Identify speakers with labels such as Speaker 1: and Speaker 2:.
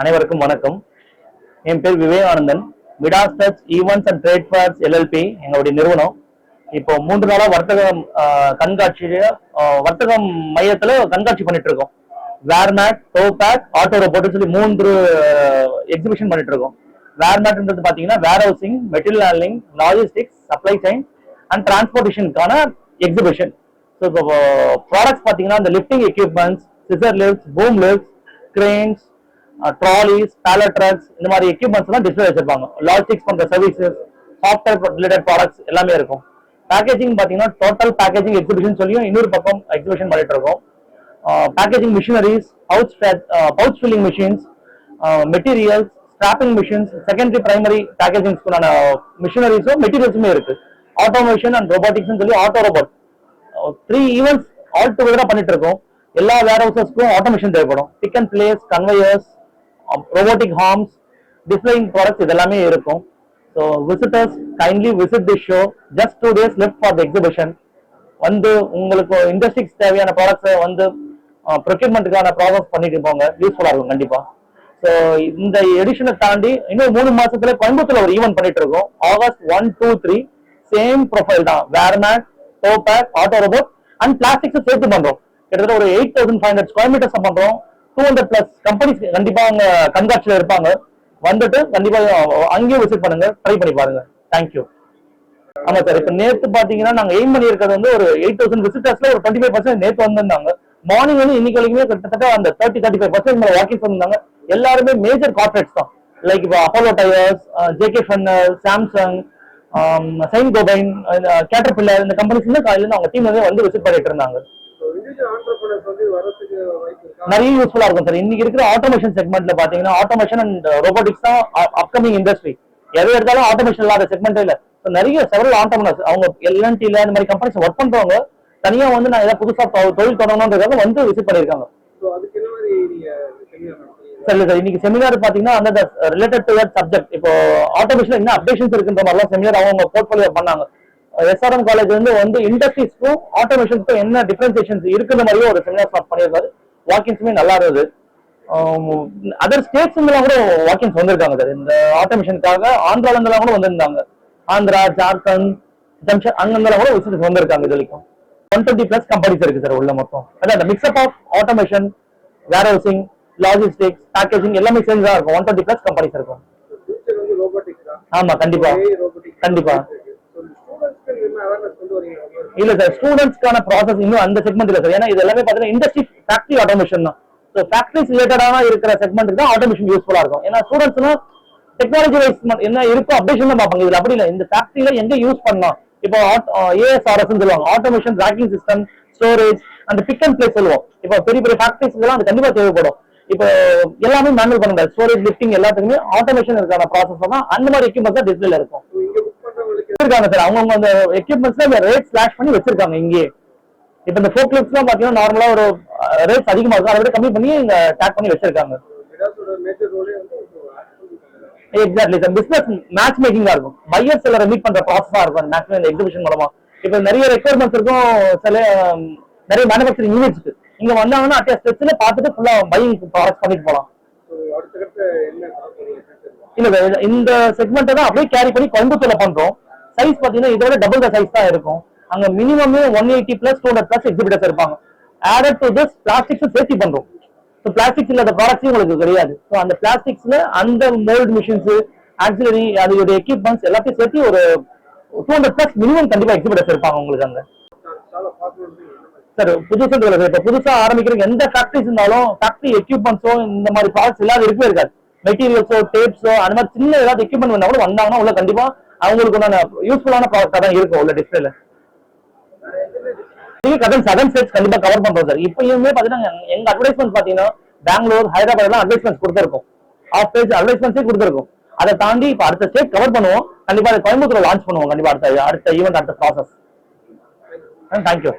Speaker 1: அனைவருக்கும் வணக்கம். என் பேர் Vivekanandan. Midas touch events and trade fairs LLP எங்களுடைய நிறுவனம். இப்போ 3 நாளா வர்த்தக மையத்துல கண்காட்சி பண்ணிட்டு இருக்கோம். வேர்மேட், டோபேக், ஆட்டோ ரோபோட் சொல்லி 3 எக்ஸிபிஷன் பண்ணிட்டு இருக்கோம். வேர்மேட்ன்றது பாத்தீங்கன்னா warehousing, material handling, logistics, supply chain and டிரான்ஸ்போர்டேஷனுக்கான எக்ஸிபிஷன். ஸோ இப்போ ப்ராடக்ட்ஸ் பாத்தீங்கன்னா இந்த lifting equipments, scissor lifts, boom lifts, cranes, trolleys, pallet trucks, இந்த மாதிரி எக்யூப்மெண்ட்ஸ் எல்லாம் டிஸ்பிளே வச்சிருப்பாங்க. லாஜிஸ்டிக்ஸ் பண்ற சர்வீசஸ், சாஃப்ட்வேர் ரிலேட்டட் ப்ராடக்ட்ஸ் எல்லாமே இருக்கும். பேக்கேஜிங் பாத்தீங்கன்னா டோட்டல் பேக்கேஜிங் எக்ஸிபிஷன் சொல்லியும் இன்னொரு பக்கம் எக்ஸிபிஷன் பண்ணிட்டு இருக்கோம். Packaging machineries, pouch filling machines, materials, scrapping machines, secondary primary பேக்கேஜிங்ஸ்க்கான மிஷினரிஸும் மெட்டீரியல்ஸுமே இருக்கு. ஆட்டோமேஷன் அண்ட் ரோபோட்டிக்ஸ் சொல்லி ஆட்டோ ரோபோட் 3 ஈவெண்ட்ஸ் ஆல் டுகெதரா பண்ணிட்டு இருக்கோம். எல்லா வேர் ஹவுசஸ்க்கும் ஆட்டோமேஷன் தேவைப்படும். Pick and place, conveyors, robotic arms, displaying products இதெல்லாமே இருக்கும். So visitors kindly visit this show. Just 2 days left for the exhibition. வந்து உங்களுக்கு இண்டஸ்ட்ரிக்கு தேவையான ப்ராடக்ட்ஸை வந்து ப்ரொக்யூர்மெண்ட்டுக்கான ப்ராசஸ் பண்ணிட்டு போங்க. யூஸ்ஃபுல்லா இருக்கும் கண்டிப்பா. ஸோ இந்த எடிஷனை தாண்டி இன்னும் 3 மாசத்துல கோயம்புத்தூர்ல ஒரு ஈவெண்ட் பண்ணிட்டு இருக்கோம். ஆகஸ்ட் 1, 2, 3 சேம் ப்ரொஃபைல் தான். வேர்மேட், டோபேக், ஆட்டோ ரோபோட் அண்ட் பிளாஸ்டிக்ஸ் சேர்த்து பண்றோம். கிட்டத்தட்ட ஒரு 8500 ஸ்கொயர் மீட்டர்ஸ் பண்றோம். 200+ கம்பெனிஸ் கண்டிப்பா அவங்க கண்காட்சியில இருப்பாங்க. வந்துட்டு கண்டிப்பா அங்கேயும் விசிட் பண்ணுங்க, ட்ரை பண்ணி பாருங்க. தேங்க்யூ. ஆமா சார், இப்ப நேத்து பாத்தீங்கன்னா நாங்க எய்ம் பண்ணி இருக்கிறது வந்து ஒரு 8000 விசிட்டர்ஸ்ல ஒரு 25% நேத்து வந்திருந்தாங்க. மார்னிங் வந்து இன்னைக்கு வரைக்குமே கிட்டத்தட்ட அந்த 30-35% வாக்கிங் வந்திருந்தாங்க. எல்லாருமே மேஜர் கார்பரேட்ஸ் தான். லைக் இப்போ Apollo Tyres, JK Fenner, Samsung, Saint Gobain, Caterpillar, இந்த கம்பெனிஸ் காலையில அவங்க டீம் வந்து விசிட் பண்ணிட்டு இருந்தாங்க. நிறைய யூஸ்ஃபுல்லா இருக்கும் சார். இன்னைக்கு இருக்கிற ஆட்டோமேஷன் செக்மெண்ட்ல பாத்தீங்கன்னா ஆட்டோமேஷன் அண்ட் ரோபோட்டிக்ஸ் தான் அப்கமிங் இண்டஸ்ட்ரி. எதை எடுத்தாலும் ஆட்டோமேஷன் இல்லாத செக்மெண்டே இல்ல. நிறைய செவரல் ஆண்டர்பிரனர்ஸ் அவங்க எல்என்டில இந்த மாதிரி கம்பெனிஸ் ஒர்க் பண்றவங்க தனியா வந்து நான் ஏதாவது புதுசா தொழில் தொடங்கணும்ன்றதுக்காக வந்து விசிட் பண்ணிருக்காங்க. சரி சார், இன்னைக்கு செமினார் பாத்தீங்கன்னா அந்த ரிலேட்டட் டு தட் சப்ஜெக்ட். இப்போ ஆட்டோமேஷன் என்ன அப்டேஷன்ஸ் இருக்குன்ற மாதிரிலாம் செமினார் அவங்க போர்ட்ஃபோலியோ பண்ணாங்க. எஸ்ஆர்எம் காலேஜ் வந்து இண்டஸ்ட்ரீஸ்க்கும் ஆட்டோமேஷனுக்கும் என்ன டிஃபரன்சியேஷன்ஸ் இருக்குன்ற மாதிரியும் ஒரு செமினார் ஸ்டார்ட் பண்ணியிருக்காரு. வாக்கிங்ஸுமே நல்லா இருந்தது. அதர் ஸ்டேட்ஸ் கூட வாக்கிங்ஸ் வந்திருக்காங்க சார். இந்த ஆட்டோமேஷனுக்காக ஆந்திரால இருந்தெல்லாம் கூட வந்திருந்தாங்க. ஆந்திரா, ஜார்க்கண்ட், ஜங்ஷன் அங்கெல்லாம் கூட விசிட் வந்திருக்காங்க. இது வரைக்கும் 120+ கம்பெனிஸ் இருக்கு சார் உள்ள மொத்தம். அதான் mix up of automation, warehousing, logistics, packaging எல்லாமே சேர்ந்து தான் இருக்கும். 120+ கம்பெனிஸ் இருக்கும். ஆமா கண்டிப்பா கண்டிப்பா. இல்ல சார், ஸ்டூடெண்ட்ஸ்க்கான ப்ராசஸ் இன்னும் அந்த செக்மெண்ட் இல்ல சார். ஏன்னா இது எல்லாமே பாத்தீங்கன்னா இண்டஸ்ட்ரி ஃபேக்டரி ஆட்டோமேஷன் தான். ஸோ ஃபேக்டரிஸ் ரிலேட்டடான இருக்கிற செக்மெண்ட்டுக்கு தான் ஆட்டோமேஷன் யூஸ்ஃபுல்லா இருக்கும். ஏன்னா ஸ்டூடெண்ட்ஸ்னா டெக்னாலஜி வைஸ் என்ன இருக்கோ அப்டேஷன் தான் பார்ப்பாங்க. இதுல அப்படி இல்லை. இந்த ஃபேக்டரியில எங்க யூஸ் பண்ணலாம், இப்போ ஏஎஸ்ஆர்எஸ் சொல்லுவாங்க, automation tracking system, storage and pick and place சொல்லுவோம். இப்போ பெரிய பெரிய ஃபேக்டரிஸ் எல்லாம் அது கண்டிப்பா தேவைப்படும். இப்போ எல்லாமே மேனுவல் பண்ண முடியாது. ஸ்டோரேஜ், லிஃப்டிங் எல்லாத்துக்குமே ஆட்டோமேஷன் இருக்கான ப்ராசஸ் தான். அந்த மாதிரி எக்யூப்மெண்ட்ஸ் தான் டிஸ்பிளேல இருக்கும். இருக்காங்க சார். அவங்க அந்த எக்யூப்மெண்ட்ஸ்ல ரேட் ஸ்லாஷ் பண்ணி வச்சிருக்காங்க இங்கே. இப்ப இந்த ஃபோக் லிஃப்ட்ஸ்லாம் பாத்தீங்கன்னா நார்மலா ஒரு ரேட்ஸ் அதிகமா இருக்கும், அதை விட கம்மி பண்ணி இங்க டேக் பண்ணி வச்சிருக்காங்க. Exactly sir. பிசினஸ் மேட்ச் மேக்கிங்கா இருக்கும். பையர் செல்லரை மீட் பண்ற ப்ராசஸா இருக்கும் மேக்ஸிமம் இந்த எக்ஸிபிஷன் மூலமா. இப்ப நிறைய ரெக்யர்மெண்ட்ஸ் இருக்கும், சில நிறைய மேனுஃபேக்சரிங் யூனிட்ஸ் இருக்கு. இங்க வந்தாங்கன்னா அட் ஸ்டெப்ஸ்ல பார்த்துட்டு ஃபுல்லா பையிங் ப்ராடக்ட்ஸ் பண்ணிட்டு போலாம். இல்ல இந்த செக்மெண்ட் தான் அப்படியே கேரி பண்ணி கோயம்புத்தூர்ல பண்றோம். சைஸ் பாத்தீங்கன்னா இதோட டபுள் த சைஸ் தான் இருக்கும். அங்க மினிமம் 180+, 200+ எக்ஸிபிட்டர்ஸ் இருப்பாங்க. ஆடட் டு திஸ் பிளாஸ்டிக்ஸ் சேர்த்து பண்றோம். ஸோ பிளாஸ்டிக்ஸ் இல்லாத ப்ராடக்ட்ஸ் உங்களுக்கு கிடையாது. ஸோ அந்த பிளாஸ்டிக்ஸ்ல அந்த மோல்டு மிஷின்ஸ், ஆக்சிலரி, அதோட எக்யூப்மெண்ட்ஸ் எல்லாத்தையும் சேர்த்து ஒரு 200+ மினிமம் கண்டிப்பா எக்ஸிபிட்டர்ஸ் இருப்பாங்க உங்களுக்கு அங்க. சார் புதுசா இப்ப புதுசா ஆரம்பிக்கிற எந்த ஃபேக்டரிஸ் இருந்தாலும் ஃபேக்டரி எக்யூப்மெண்ட்ஸோ இந்த மாதிரி ப்ராடக்ட்ஸ் இல்லாத இருக்கவே இருக்காது. மெட்டீரியல்ஸோ, டேப்ஸோ, அந்த மாதிரி சின்ன ஏதாவது எக்யூப்மெண்ட் வந்தா கூட வந்தாங்கன்னா உள்ள கண்டிப்பா அவங்களுக்கு யூஸ்ஃபுல்லான ப்ராடக்டா தான் இருக்கும் உள்ள டிஸ்பிளேல. சதன் ஸ்டேட்ஸ் கண்டிப்பா கவர் பண்றோம் சார். இப்பயுமே பாத்தீங்கன்னா எங்க அட்வர்டைஸ்மெண்ட் பாத்தீங்கன்னா பெங்களூர், ஹைதராபாத் எல்லாம் அட்வர்டைஸ்மெண்ட் கொடுத்திருக்கோம். ஆஃப் பேஜ் அட்வர்டைஸ்மெண்ட்ஸே கொடுத்திருக்கோம். அதை தாண்டி இப்ப அடுத்த ஸ்டேட் கவர் பண்ணுவோம். கண்டிப்பா அதை கோயம்புத்தூர்ல லான்ச் பண்ணுவோம். கண்டிப்பா அடுத்த ஈவெண்ட், அடுத்த ப்ராசஸ். தேங்க்யூ.